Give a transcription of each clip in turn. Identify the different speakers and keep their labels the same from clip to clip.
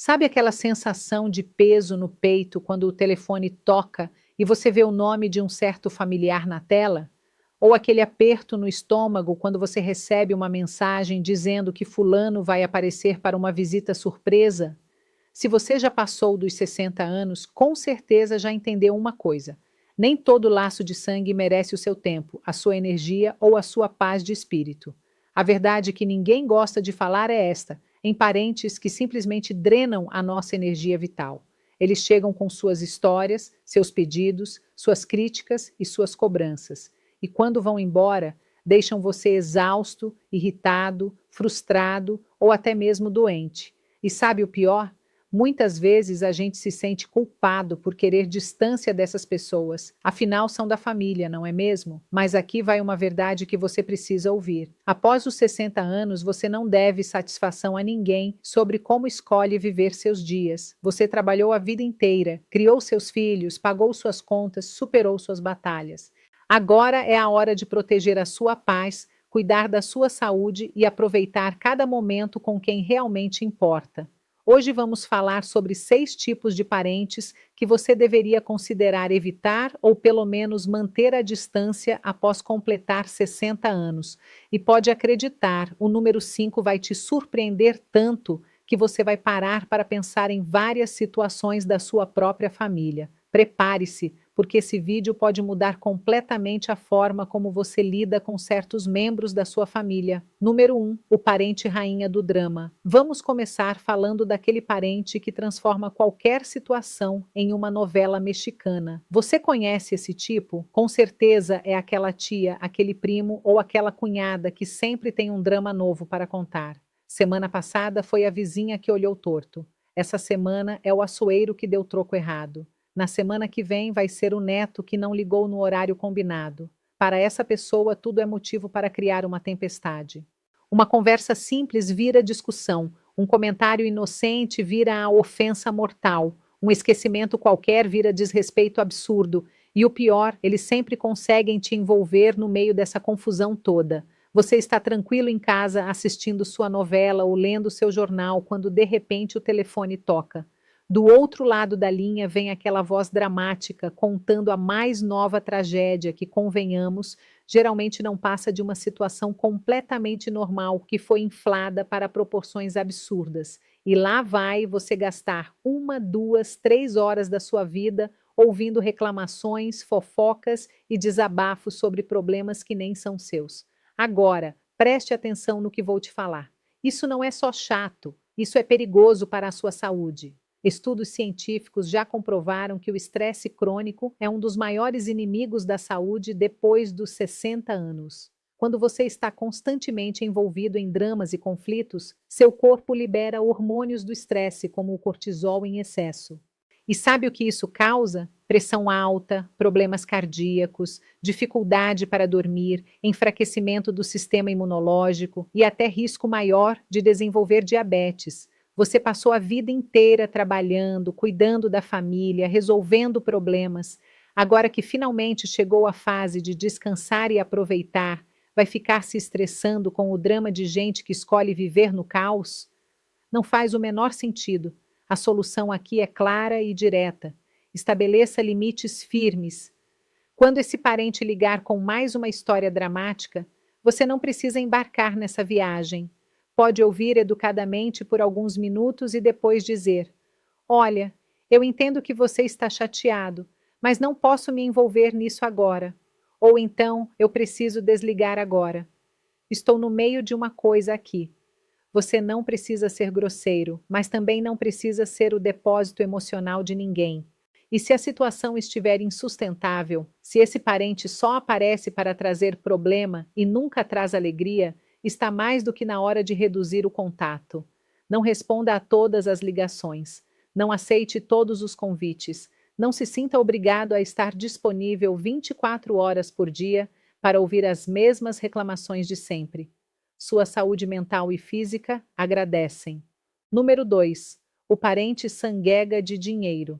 Speaker 1: Sabe aquela sensação de peso no peito quando o telefone toca e você vê o nome de um certo familiar na tela? Ou aquele aperto no estômago quando você recebe uma mensagem dizendo que fulano vai aparecer para uma visita surpresa? Se você já passou dos 60 anos, com certeza já entendeu uma coisa: nem todo laço de sangue merece o seu tempo, a sua energia ou a sua paz de espírito. A verdade que ninguém gosta de falar é esta: em parentes que simplesmente drenam a nossa energia vital. Eles chegam com suas histórias, seus pedidos, suas críticas e suas cobranças. E quando vão embora, deixam você exausto, irritado, frustrado ou até mesmo doente. E sabe o pior? Muitas vezes a gente se sente culpado por querer distância dessas pessoas. Afinal, são da família, não é mesmo? Mas aqui vai uma verdade que você precisa ouvir. Após os 60 anos, você não deve satisfação a ninguém sobre como escolhe viver seus dias. Você trabalhou a vida inteira, criou seus filhos, pagou suas contas, superou suas batalhas. Agora é a hora de proteger a sua paz, cuidar da sua saúde e aproveitar cada momento com quem realmente importa. Hoje vamos falar sobre 6 tipos de parentes que você deveria considerar evitar ou pelo menos manter a distância após completar 60 anos. E pode acreditar, o número 5 vai te surpreender tanto que você vai parar para pensar em várias situações da sua própria família. Prepare-se, porque esse vídeo pode mudar completamente a forma como você lida com certos membros da sua família. Número 1, o parente rainha do drama. Vamos começar falando daquele parente que transforma qualquer situação em uma novela mexicana. Você conhece esse tipo? Com certeza é aquela tia, aquele primo ou aquela cunhada que sempre tem um drama novo para contar. Semana passada foi a vizinha que olhou torto. Essa semana é o açoueiro que deu troco errado. Na semana que vem vai ser o neto que não ligou no horário combinado. Para essa pessoa, tudo é motivo para criar uma tempestade. Uma conversa simples vira discussão, um comentário inocente vira a ofensa mortal, um esquecimento qualquer vira desrespeito absurdo, e o pior, eles sempre conseguem te envolver no meio dessa confusão toda. Você está tranquilo em casa assistindo sua novela ou lendo seu jornal quando de repente o telefone toca. Do outro lado da linha vem aquela voz dramática contando a mais nova tragédia que, convenhamos, geralmente não passa de uma situação completamente normal que foi inflada para proporções absurdas. E lá vai você gastar 1, 2, 3 horas da sua vida ouvindo reclamações, fofocas e desabafos sobre problemas que nem são seus. Agora, preste atenção no que vou te falar. Isso não é só chato, isso é perigoso para a sua saúde. Estudos científicos já comprovaram que o estresse crônico é um dos maiores inimigos da saúde depois dos 60 anos. Quando você está constantemente envolvido em dramas e conflitos, seu corpo libera hormônios do estresse, como o cortisol em excesso. E sabe o que isso causa? Pressão alta, problemas cardíacos, dificuldade para dormir, enfraquecimento do sistema imunológico e até risco maior de desenvolver diabetes. Você passou a vida inteira trabalhando, cuidando da família, resolvendo problemas. Agora que finalmente chegou a fase de descansar e aproveitar, vai ficar se estressando com o drama de gente que escolhe viver no caos? Não faz o menor sentido. A solução aqui é clara e direta. Estabeleça limites firmes. Quando esse parente ligar com mais uma história dramática, você não precisa embarcar nessa viagem. Pode ouvir educadamente por alguns minutos e depois dizer: Olha, eu entendo que você está chateado, mas não posso me envolver nisso agora. Ou então, eu preciso desligar agora. Estou no meio de uma coisa aqui. Você não precisa ser grosseiro, mas também não precisa ser o depósito emocional de ninguém. E se a situação estiver insustentável, se esse parente só aparece para trazer problema e nunca traz alegria, está mais do que na hora de reduzir o contato. Não responda a todas as ligações. Não aceite todos os convites. Não se sinta obrigado a estar disponível 24 horas por dia para ouvir as mesmas reclamações de sempre. Sua saúde mental e física agradecem. Número 2. O parente sanguega de dinheiro.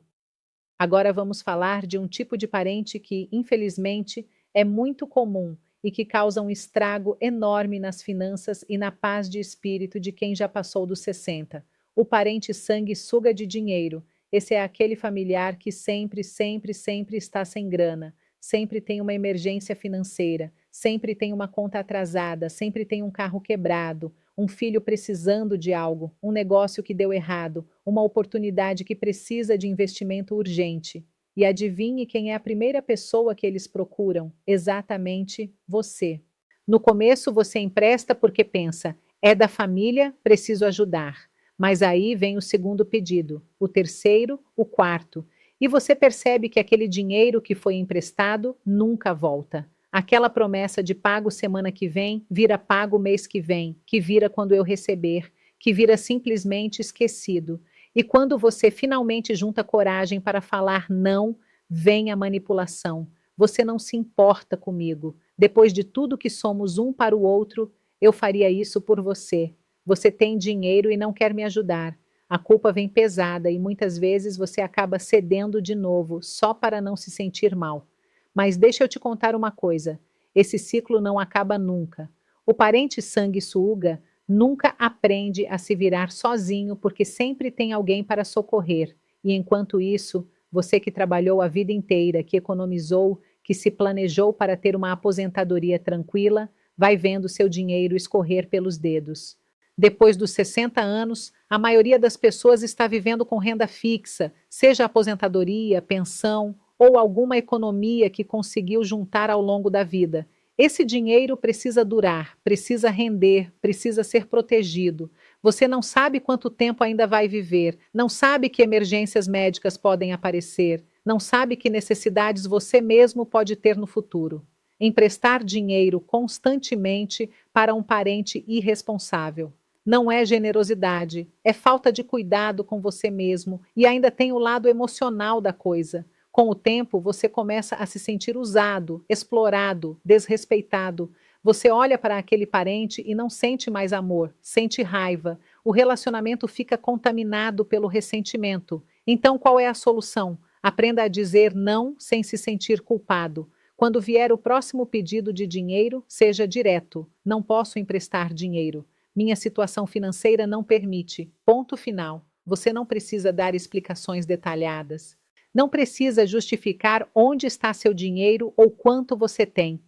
Speaker 1: Agora vamos falar de um tipo de parente que, infelizmente, é muito comum e que causa um estrago enorme nas finanças e na paz de espírito de quem já passou dos 60. O parente sanguessuga de dinheiro. Esse é aquele familiar que sempre, sempre, sempre está sem grana, sempre tem uma emergência financeira, sempre tem uma conta atrasada, sempre tem um carro quebrado, um filho precisando de algo, um negócio que deu errado, uma oportunidade que precisa de investimento urgente. E adivinhe quem é a primeira pessoa que eles procuram? Exatamente você. No começo você empresta porque pensa, é da família, preciso ajudar. Mas aí vem o segundo pedido, o terceiro, o quarto. E você percebe que aquele dinheiro que foi emprestado nunca volta. Aquela promessa de pago semana que vem vira pago mês que vem, que vira quando eu receber, que vira simplesmente esquecido. E quando você finalmente junta coragem para falar não, vem a manipulação. Você não se importa comigo. Depois de tudo que somos um para o outro, eu faria isso por você. Você tem dinheiro e não quer me ajudar. A culpa vem pesada e muitas vezes você acaba cedendo de novo, só para não se sentir mal. Mas deixa eu te contar uma coisa: esse ciclo não acaba nunca. O parente sanguessuga nunca aprende a se virar sozinho porque sempre tem alguém para socorrer. E enquanto isso, você que trabalhou a vida inteira, que economizou, que se planejou para ter uma aposentadoria tranquila, vai vendo seu dinheiro escorrer pelos dedos. Depois dos 60 anos, a maioria das pessoas está vivendo com renda fixa, seja aposentadoria, pensão ou alguma economia que conseguiu juntar ao longo da vida. Esse dinheiro precisa durar, precisa render, precisa ser protegido. Você não sabe quanto tempo ainda vai viver, não sabe que emergências médicas podem aparecer, não sabe que necessidades você mesmo pode ter no futuro. Emprestar dinheiro constantemente para um parente irresponsável. Não é generosidade, é falta de cuidado com você mesmo e ainda tem o lado emocional da coisa. Com o tempo, você começa a se sentir usado, explorado, desrespeitado. Você olha para aquele parente e não sente mais amor, sente raiva. O relacionamento fica contaminado pelo ressentimento. Então, qual é a solução? Aprenda a dizer não sem se sentir culpado. Quando vier o próximo pedido de dinheiro, seja direto. Não posso emprestar dinheiro. Minha situação financeira não permite. Ponto final. Você não precisa dar explicações detalhadas. Não precisa justificar onde está seu dinheiro ou quanto você tem.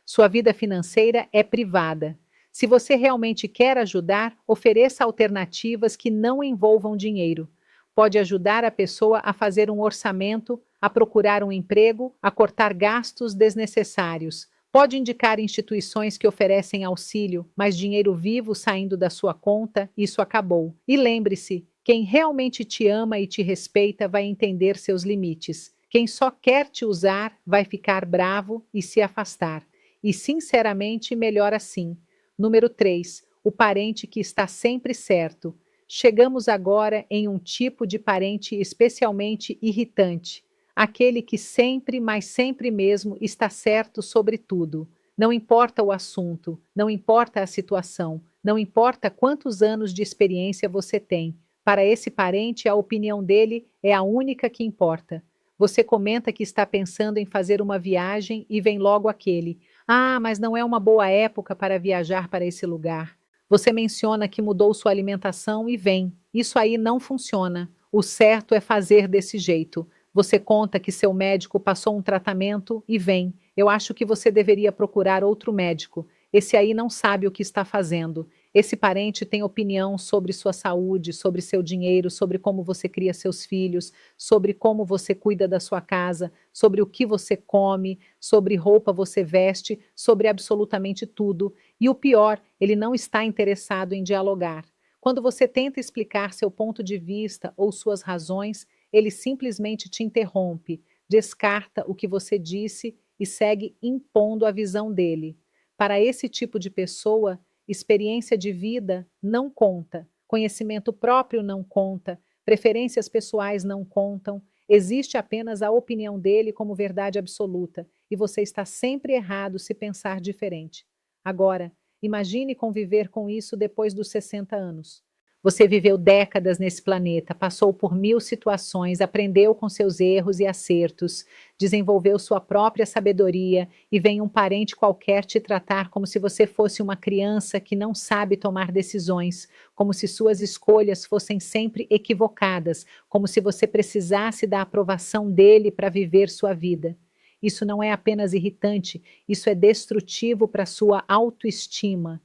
Speaker 1: Sua vida financeira é privada. Se você realmente quer ajudar, ofereça alternativas que não envolvam dinheiro. Pode ajudar a pessoa a fazer um orçamento, a procurar um emprego, a cortar gastos desnecessários. Pode indicar instituições que oferecem auxílio, mas dinheiro vivo saindo da sua conta, isso acabou. E lembre-se, quem realmente te ama e te respeita vai entender seus limites. Quem só quer te usar vai ficar bravo e se afastar. E, sinceramente, melhor assim. Número 3. O parente que está sempre certo. Chegamos agora em um tipo de parente especialmente irritante. Aquele que sempre, mas sempre mesmo, está certo sobre tudo. Não importa o assunto, não importa a situação, não importa quantos anos de experiência você tem. Para esse parente, a opinião dele é a única que importa. Você comenta que está pensando em fazer uma viagem e vem logo aquele: ah, mas não é uma boa época para viajar para esse lugar. Você menciona que mudou sua alimentação e vem. Isso aí não funciona. O certo é fazer desse jeito. Você conta que seu médico passou um tratamento e vem. Eu acho que você deveria procurar outro médico. Esse aí não sabe o que está fazendo. Esse parente tem opinião sobre sua saúde, sobre seu dinheiro, sobre como você cria seus filhos, sobre como você cuida da sua casa, sobre o que você come, sobre roupa você veste, sobre absolutamente tudo. E o pior, ele não está interessado em dialogar. Quando você tenta explicar seu ponto de vista ou suas razões, ele simplesmente te interrompe, descarta o que você disse e segue impondo a visão dele. Para esse tipo de pessoa, experiência de vida não conta, conhecimento próprio não conta, preferências pessoais não contam, existe apenas a opinião dele como verdade absoluta, e você está sempre errado se pensar diferente. Agora, imagine conviver com isso depois dos 60 anos. Você viveu décadas nesse planeta, passou por 1000 situações, aprendeu com seus erros e acertos, desenvolveu sua própria sabedoria e vem um parente qualquer te tratar como se você fosse uma criança que não sabe tomar decisões, como se suas escolhas fossem sempre equivocadas, como se você precisasse da aprovação dele para viver sua vida. Isso não é apenas irritante, isso é destrutivo para sua autoestima.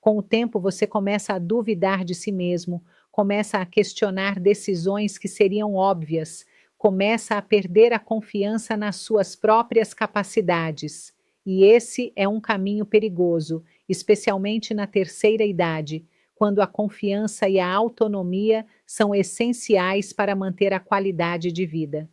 Speaker 1: Com o tempo, você começa a duvidar de si mesmo, começa a questionar decisões que seriam óbvias, começa a perder a confiança nas suas próprias capacidades. E esse é um caminho perigoso, especialmente na terceira idade, quando a confiança e a autonomia são essenciais para manter a qualidade de vida.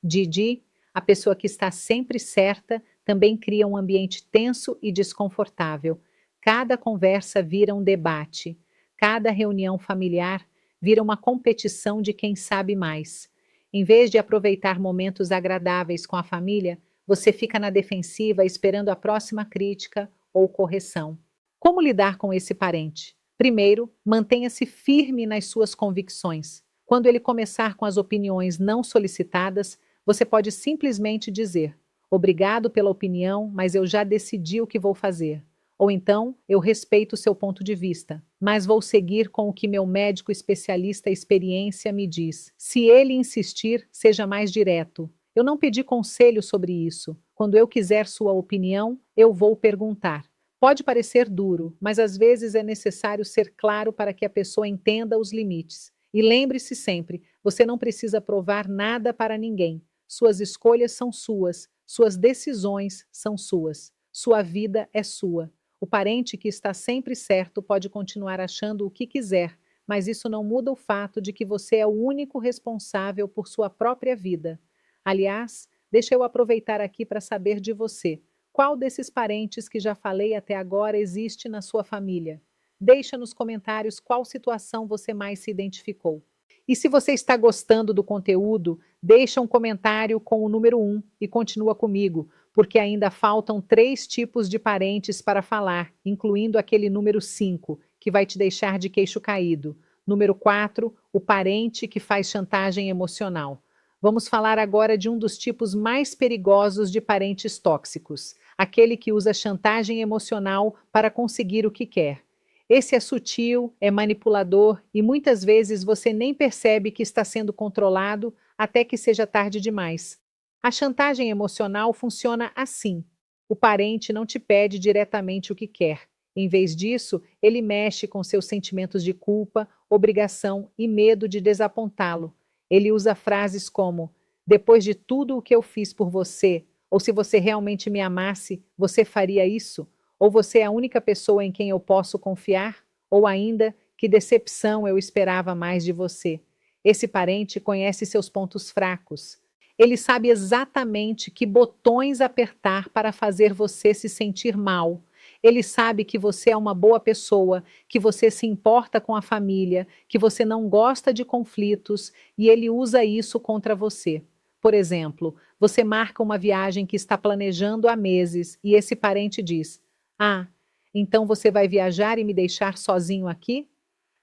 Speaker 1: Didi, a pessoa que está sempre certa, também cria um ambiente tenso e desconfortável. Cada conversa vira um debate. Cada reunião familiar vira uma competição de quem sabe mais. Em vez de aproveitar momentos agradáveis com a família, você fica na defensiva esperando a próxima crítica ou correção. Como lidar com esse parente? Primeiro, mantenha-se firme nas suas convicções. Quando ele começar com as opiniões não solicitadas, você pode simplesmente dizer: obrigado pela opinião, mas eu já decidi o que vou fazer. Ou então, eu respeito o seu ponto de vista, mas vou seguir com o que meu médico especialista experiência me diz. Se ele insistir, seja mais direto. Eu não pedi conselho sobre isso. Quando eu quiser sua opinião, eu vou perguntar. Pode parecer duro, mas às vezes é necessário ser claro para que a pessoa entenda os limites. E lembre-se sempre, você não precisa provar nada para ninguém. Suas escolhas são suas, suas decisões são suas. Sua vida é sua. O parente que está sempre certo pode continuar achando o que quiser, mas isso não muda o fato de que você é o único responsável por sua própria vida. Aliás, deixa eu aproveitar aqui para saber de você. Qual desses parentes que já falei até agora existe na sua família? Deixa nos comentários qual situação você mais se identificou. E se você está gostando do conteúdo, deixa um comentário com o número 1 e continua comigo, porque ainda faltam 3 tipos de parentes para falar, incluindo aquele número 5, que vai te deixar de queixo caído. Número 4, o parente que faz chantagem emocional. Vamos falar agora de um dos tipos mais perigosos de parentes tóxicos, aquele que usa chantagem emocional para conseguir o que quer. Esse é sutil, é manipulador e muitas vezes você nem percebe que está sendo controlado até que seja tarde demais. A chantagem emocional funciona assim. O parente não te pede diretamente o que quer. Em vez disso, ele mexe com seus sentimentos de culpa, obrigação e medo de desapontá-lo. Ele usa frases como: depois de tudo o que eu fiz por você, ou se você realmente me amasse, você faria isso? Ou você é a única pessoa em quem eu posso confiar? Ou ainda, que decepção, eu esperava mais de você. Esse parente conhece seus pontos fracos. Ele sabe exatamente que botões apertar para fazer você se sentir mal. Ele sabe que você é uma boa pessoa, que você se importa com a família, que você não gosta de conflitos e ele usa isso contra você. Por exemplo, você marca uma viagem que está planejando há meses e esse parente diz: ah, então você vai viajar e me deixar sozinho aqui?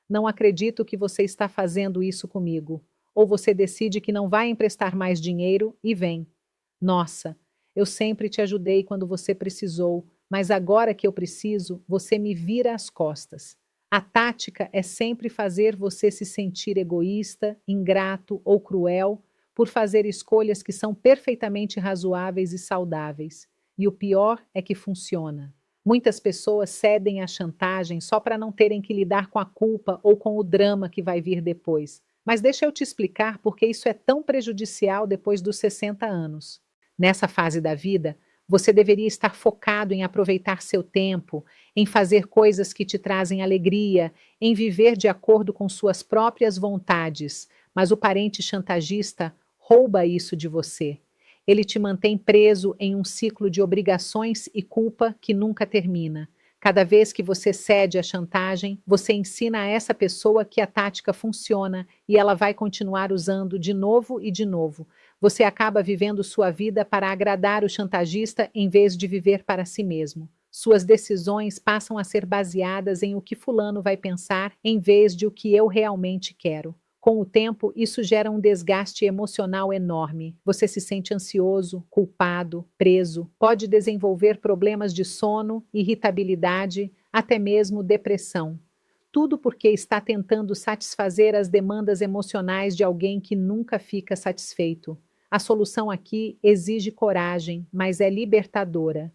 Speaker 1: Não acredito que você está fazendo isso comigo. Ou você decide que não vai emprestar mais dinheiro e vem. Nossa, eu sempre te ajudei quando você precisou, mas agora que eu preciso, você me vira as costas. A tática é sempre fazer você se sentir egoísta, ingrato ou cruel por fazer escolhas que são perfeitamente razoáveis e saudáveis. E o pior é que funciona. Muitas pessoas cedem à chantagem só para não terem que lidar com a culpa ou com o drama que vai vir depois. Mas deixa eu te explicar por que isso é tão prejudicial depois dos 60 anos. Nessa fase da vida, você deveria estar focado em aproveitar seu tempo, em fazer coisas que te trazem alegria, em viver de acordo com suas próprias vontades. Mas o parente chantagista rouba isso de você. Ele te mantém preso em um ciclo de obrigações e culpa que nunca termina. Cada vez que você cede à chantagem, você ensina a essa pessoa que a tática funciona e ela vai continuar usando de novo e de novo. Você acaba vivendo sua vida para agradar o chantagista em vez de viver para si mesmo. Suas decisões passam a ser baseadas em o que fulano vai pensar, em vez de o que eu realmente quero. Com o tempo, isso gera um desgaste emocional enorme. Você se sente ansioso, culpado, preso, pode desenvolver problemas de sono, irritabilidade, até mesmo depressão. Tudo porque está tentando satisfazer as demandas emocionais de alguém que nunca fica satisfeito. A solução aqui exige coragem, mas é libertadora.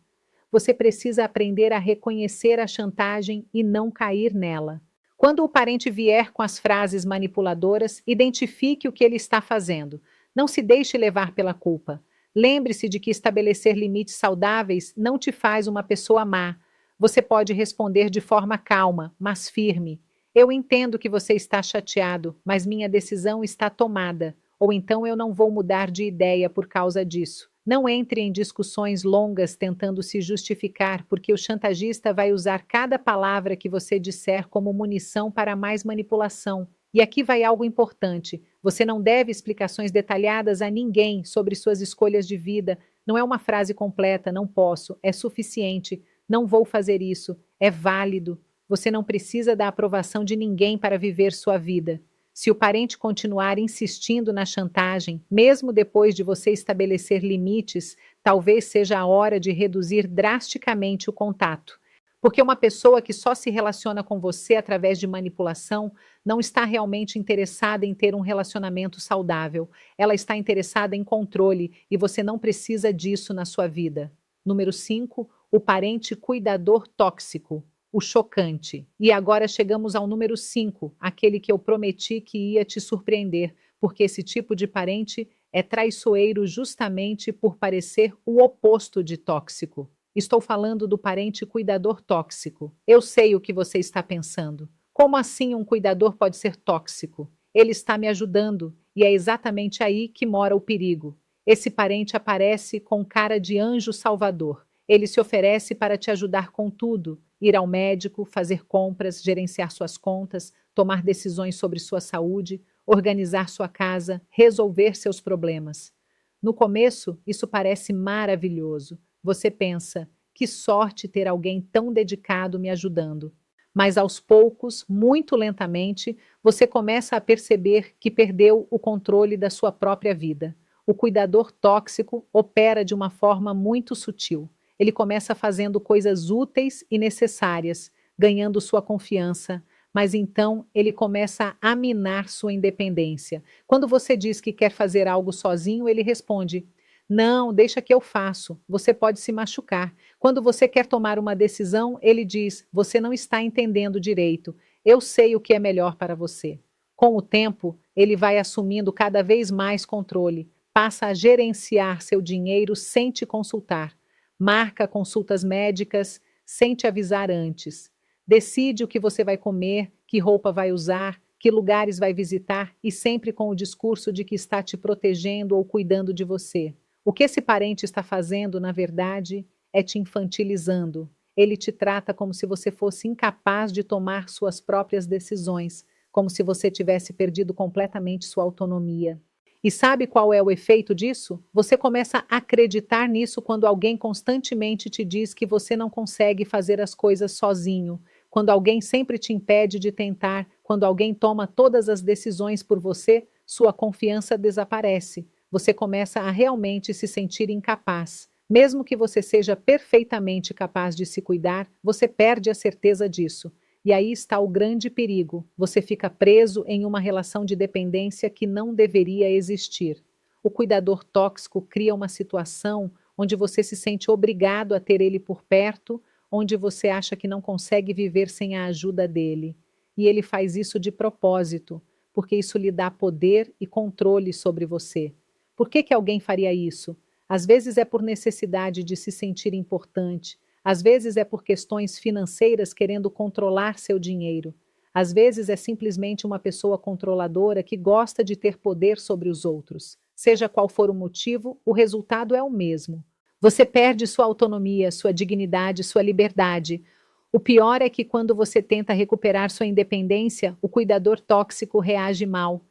Speaker 1: Você precisa aprender a reconhecer a chantagem e não cair nela. Quando o parente vier com as frases manipuladoras, identifique o que ele está fazendo. Não se deixe levar pela culpa. Lembre-se de que estabelecer limites saudáveis não te faz uma pessoa má. Você pode responder de forma calma, mas firme. Eu entendo que você está chateado, mas minha decisão está tomada. Ou então eu não vou mudar de ideia por causa disso. Não entre em discussões longas tentando se justificar, porque o chantagista vai usar cada palavra que você disser como munição para mais manipulação. E aqui vai algo importante. Você não deve explicações detalhadas a ninguém sobre suas escolhas de vida. Não é uma frase completa, não posso, é suficiente. Não vou fazer isso, é válido. Você não precisa da aprovação de ninguém para viver sua vida. Se o parente continuar insistindo na chantagem, mesmo depois de você estabelecer limites, talvez seja a hora de reduzir drasticamente o contato. Porque uma pessoa que só se relaciona com você através de manipulação não está realmente interessada em ter um relacionamento saudável. Ela está interessada em controle e você não precisa disso na sua vida. Número 5, o parente cuidador tóxico. O chocante. E agora chegamos ao número 5, aquele que eu prometi que ia te surpreender, porque esse tipo de parente é traiçoeiro justamente por parecer o oposto de tóxico. Estou falando do parente cuidador tóxico. Eu sei o que você está pensando. Como assim um cuidador pode ser tóxico? Ele está me ajudando e é exatamente aí que mora o perigo. Esse parente aparece com cara de anjo salvador. Ele se oferece para te ajudar com tudo. Ir ao médico, fazer compras, gerenciar suas contas, tomar decisões sobre sua saúde, organizar sua casa, resolver seus problemas. No começo, isso parece maravilhoso. Você pensa, que sorte ter alguém tão dedicado me ajudando. Mas aos poucos, muito lentamente, você começa a perceber que perdeu o controle da sua própria vida. O cuidador tóxico opera de uma forma muito sutil. Ele começa fazendo coisas úteis e necessárias, ganhando sua confiança, mas então ele começa a minar sua independência. Quando você diz que quer fazer algo sozinho, ele responde: não, deixa que eu faço, você pode se machucar. Quando você quer tomar uma decisão, ele diz: você não está entendendo direito, eu sei o que é melhor para você. Com o tempo, ele vai assumindo cada vez mais controle, passa a gerenciar seu dinheiro sem te consultar. Marca consultas médicas sem te avisar antes. Decide o que você vai comer, que roupa vai usar, que lugares vai visitar e sempre com o discurso de que está te protegendo ou cuidando de você. O que esse parente está fazendo, na verdade, é te infantilizando. Ele te trata como se você fosse incapaz de tomar suas próprias decisões, como se você tivesse perdido completamente sua autonomia. E sabe qual é o efeito disso? Você começa a acreditar nisso quando alguém constantemente te diz que você não consegue fazer as coisas sozinho, quando alguém sempre te impede de tentar, quando alguém toma todas as decisões por você, sua confiança desaparece. Você começa a realmente se sentir incapaz. Mesmo que você seja perfeitamente capaz de se cuidar, você perde a certeza disso. E aí está o grande perigo. Você fica preso em uma relação de dependência que não deveria existir. O cuidador tóxico cria uma situação onde você se sente obrigado a ter ele por perto, onde você acha que não consegue viver sem a ajuda dele. E ele faz isso de propósito, porque isso lhe dá poder e controle sobre você. Por que alguém faria isso? Às vezes é por necessidade de se sentir importante. Às vezes é por questões financeiras querendo controlar seu dinheiro. Às vezes é simplesmente uma pessoa controladora que gosta de ter poder sobre os outros. Seja qual for o motivo, o resultado é o mesmo. Você perde sua autonomia, sua dignidade, sua liberdade. O pior é que quando você tenta recuperar sua independência, o cuidador tóxico reage mal.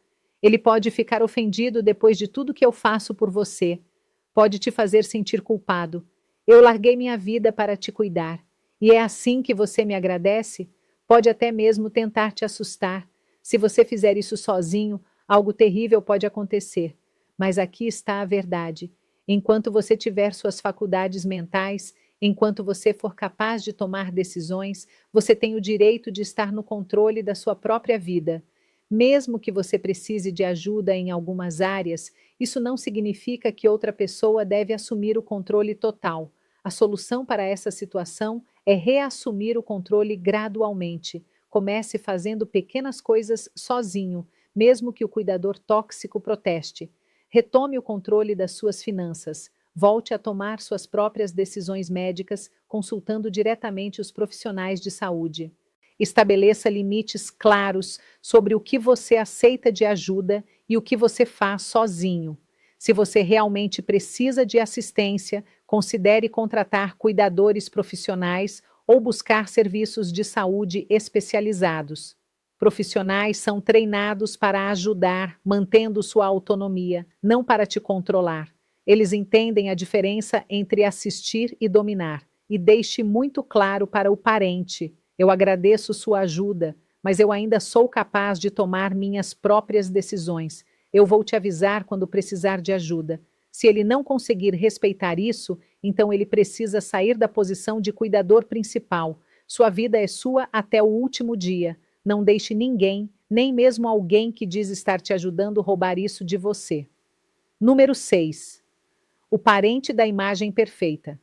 Speaker 1: Ele pode ficar ofendido depois de tudo que eu faço por você. Pode te fazer sentir culpado. Eu larguei minha vida para te cuidar. E é assim que você me agradece? Pode até mesmo tentar te assustar. Se você fizer isso sozinho, algo terrível pode acontecer. Mas aqui está a verdade. Enquanto você tiver suas faculdades mentais, enquanto você for capaz de tomar decisões, você tem o direito de estar no controle da sua própria vida. Mesmo que você precise de ajuda em algumas áreas, isso não significa que outra pessoa deve assumir o controle total. A solução para essa situação é reassumir o controle gradualmente. Comece fazendo pequenas coisas sozinho, mesmo que o cuidador tóxico proteste. Retome o controle das suas finanças. Volte a tomar suas próprias decisões médicas, consultando diretamente os profissionais de saúde. Estabeleça limites claros sobre o que você aceita de ajuda e o que você faz sozinho. Se você realmente precisa de assistência, considere contratar cuidadores profissionais ou buscar serviços de saúde especializados. Profissionais são treinados para ajudar, mantendo sua autonomia, não para te controlar. Eles entendem a diferença entre assistir e dominar. E deixe muito claro para o parente: eu agradeço sua ajuda, mas eu ainda sou capaz de tomar minhas próprias decisões. Eu vou te avisar quando precisar de ajuda. Se ele não conseguir respeitar isso, então ele precisa sair da posição de cuidador principal. Sua vida é sua até o último dia. Não deixe ninguém, nem mesmo alguém que diz estar te ajudando, roubar isso de você. Número 6. O parente da imagem perfeita.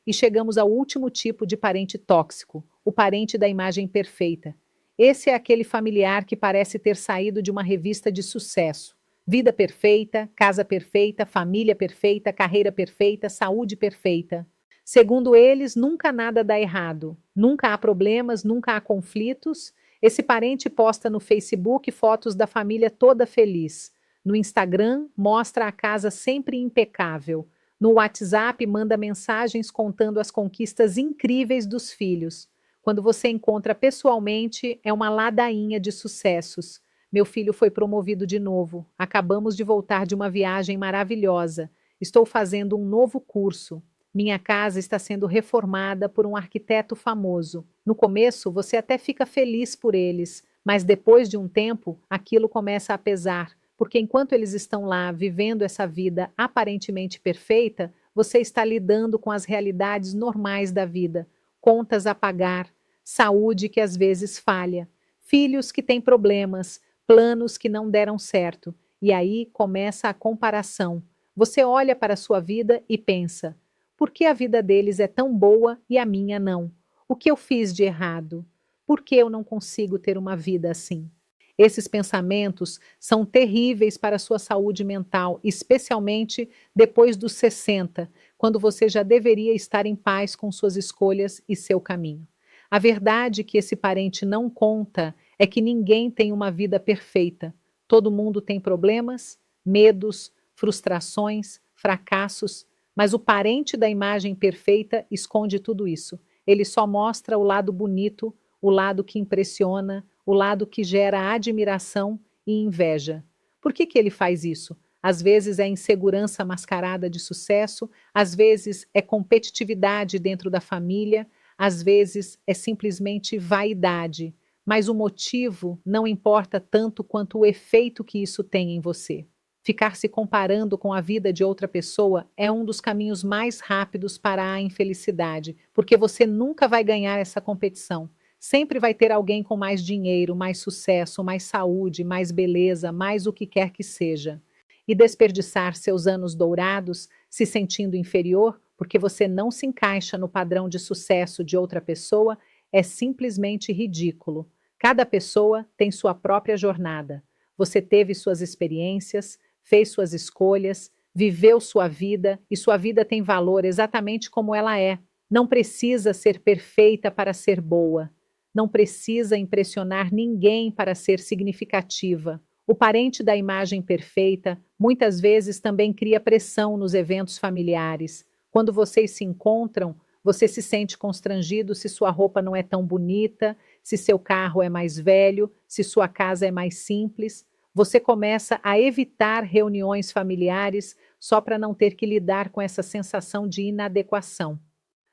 Speaker 1: E chegamos ao último tipo de parente tóxico, o parente da imagem perfeita. Esse é aquele familiar que parece ter saído de uma revista de sucesso. Vida perfeita, casa perfeita, família perfeita, carreira perfeita, saúde perfeita. Segundo eles, nunca nada dá errado, nunca há problemas, nunca há conflitos. Esse parente posta no Facebook fotos da família toda feliz. No Instagram, mostra a casa sempre impecável. No WhatsApp, manda mensagens contando as conquistas incríveis dos filhos. Quando você encontra pessoalmente, é uma ladainha de sucessos. Meu filho foi promovido de novo. Acabamos de voltar de uma viagem maravilhosa. Estou fazendo um novo curso. Minha casa está sendo reformada por um arquiteto famoso. No começo, você até fica feliz por eles, mas depois de um tempo, aquilo começa a pesar, porque enquanto eles estão lá vivendo essa vida aparentemente perfeita, você está lidando com as realidades normais da vida, contas a pagar, saúde que às vezes falha, filhos que têm problemas, planos que não deram certo. E aí começa a comparação. Você olha para a sua vida e pensa: por que a vida deles é tão boa e a minha não? O que eu fiz de errado? Por que eu não consigo ter uma vida assim? Esses pensamentos são terríveis para a sua saúde mental, especialmente depois dos 60, quando você já deveria estar em paz com suas escolhas e seu caminho. A verdade que esse parente não conta é que ninguém tem uma vida perfeita. Todo mundo tem problemas, medos, frustrações, fracassos, mas o parente da imagem perfeita esconde tudo isso. Ele só mostra o lado bonito, o lado que impressiona, o lado que gera admiração e inveja. Por que ele faz isso? Às vezes é insegurança mascarada de sucesso, às vezes é competitividade dentro da família, às vezes é simplesmente vaidade. Mas o motivo não importa tanto quanto o efeito que isso tem em você. Ficar se comparando com a vida de outra pessoa é um dos caminhos mais rápidos para a infelicidade, porque você nunca vai ganhar essa competição. Sempre vai ter alguém com mais dinheiro, mais sucesso, mais saúde, mais beleza, mais o que quer que seja. E desperdiçar seus anos dourados se sentindo inferior porque você não se encaixa no padrão de sucesso de outra pessoa é simplesmente ridículo. Cada pessoa tem sua própria jornada. Você teve suas experiências, fez suas escolhas, viveu sua vida e sua vida tem valor exatamente como ela é. Não precisa ser perfeita para ser boa. Não precisa impressionar ninguém para ser significativa. O parente da imagem perfeita muitas vezes também cria pressão nos eventos familiares. Quando vocês se encontram, você se sente constrangido se sua roupa não é tão bonita, se seu carro é mais velho, se sua casa é mais simples. Você começa a evitar reuniões familiares só para não ter que lidar com essa sensação de inadequação.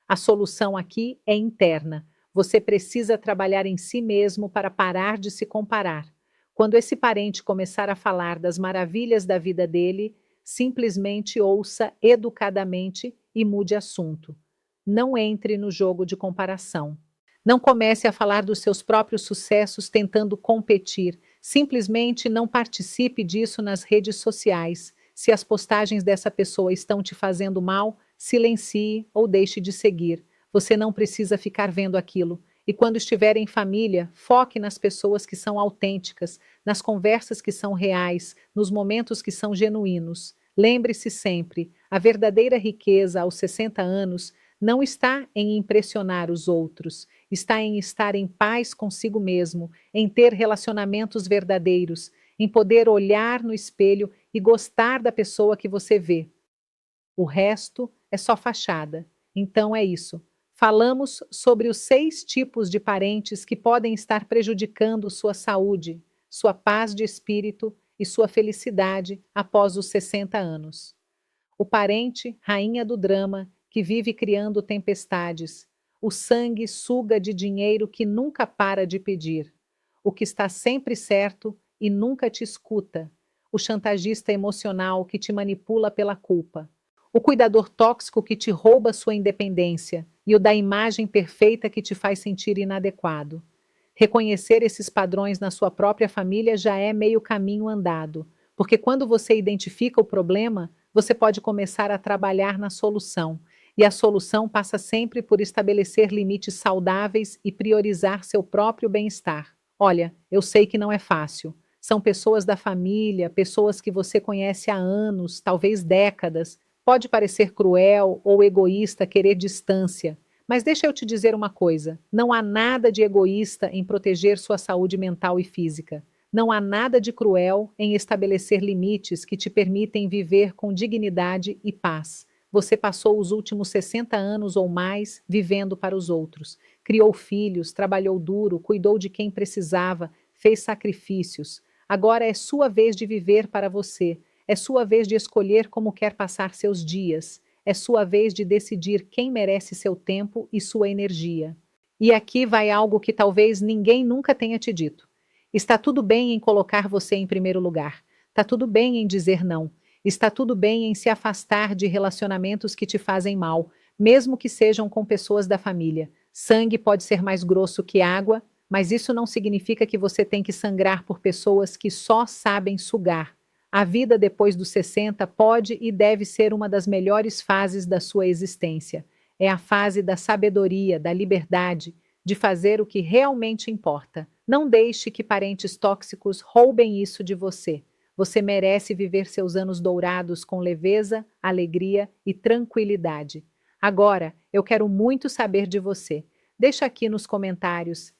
Speaker 1: A solução aqui é interna. Você precisa trabalhar em si mesmo para parar de se comparar. Quando esse parente começar a falar das maravilhas da vida dele, simplesmente ouça educadamente e mude assunto. Não entre no jogo de comparação. Não comece a falar dos seus próprios sucessos tentando competir. Simplesmente não participe disso nas redes sociais. Se as postagens dessa pessoa estão te fazendo mal, silencie ou deixe de seguir. Você não precisa ficar vendo aquilo. E quando estiver em família, foque nas pessoas que são autênticas, nas conversas que são reais, nos momentos que são genuínos. Lembre-se sempre, a verdadeira riqueza aos 60 anos não está em impressionar os outros, está em estar em paz consigo mesmo, em ter relacionamentos verdadeiros, em poder olhar no espelho e gostar da pessoa que você vê. O resto é só fachada. Então é isso. Falamos sobre os 6 tipos de parentes que podem estar prejudicando sua saúde, sua paz de espírito e sua felicidade após os 60 anos. O parente, rainha do drama, que vive criando tempestades. O sangue suga de dinheiro que nunca para de pedir. O que está sempre certo e nunca te escuta. O chantagista emocional que te manipula pela culpa. O cuidador tóxico que te rouba sua independência e o da imagem perfeita que te faz sentir inadequado. Reconhecer esses padrões na sua própria família já é meio caminho andado, porque quando você identifica o problema, você pode começar a trabalhar na solução. E a solução passa sempre por estabelecer limites saudáveis e priorizar seu próprio bem-estar. Olha, eu sei que não é fácil. São pessoas da família, pessoas que você conhece há anos, talvez décadas. Pode parecer cruel ou egoísta querer distância, mas deixa eu te dizer uma coisa: não há nada de egoísta em proteger sua saúde mental e física. Não há nada de cruel em estabelecer limites que te permitem viver com dignidade e paz. Você passou os últimos 60 anos ou mais vivendo para os outros. Criou filhos, trabalhou duro, cuidou de quem precisava, fez sacrifícios. Agora é sua vez de viver para você. É sua vez de escolher como quer passar seus dias. É sua vez de decidir quem merece seu tempo e sua energia. E aqui vai algo que talvez ninguém nunca tenha te dito. Está tudo bem em colocar você em primeiro lugar. Está tudo bem em dizer não. Está tudo bem em se afastar de relacionamentos que te fazem mal, mesmo que sejam com pessoas da família. Sangue pode ser mais grosso que água, mas isso não significa que você tem que sangrar por pessoas que só sabem sugar. A vida depois dos 60 pode e deve ser uma das melhores fases da sua existência. É a fase da sabedoria, da liberdade, de fazer o que realmente importa. Não deixe que parentes tóxicos roubem isso de você. Você merece viver seus anos dourados com leveza, alegria e tranquilidade. Agora, eu quero muito saber de você. Deixa aqui nos comentários,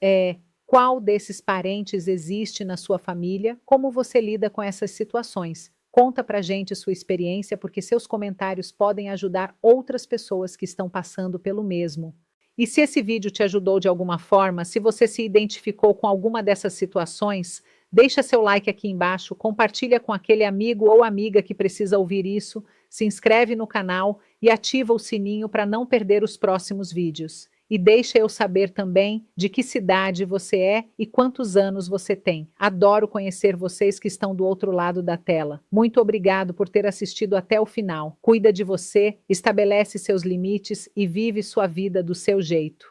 Speaker 1: qual desses parentes existe na sua família? Como você lida com essas situações? Conta pra gente sua experiência, porque seus comentários podem ajudar outras pessoas que estão passando pelo mesmo. E se esse vídeo te ajudou de alguma forma, se você se identificou com alguma dessas situações, deixa seu like aqui embaixo, compartilha com aquele amigo ou amiga que precisa ouvir isso, se inscreve no canal e ativa o sininho para não perder os próximos vídeos. E deixa eu saber também de que cidade você é e quantos anos você tem. Adoro conhecer vocês que estão do outro lado da tela. Muito obrigado por ter assistido até o final. Cuida de você, estabelece seus limites e vive sua vida do seu jeito.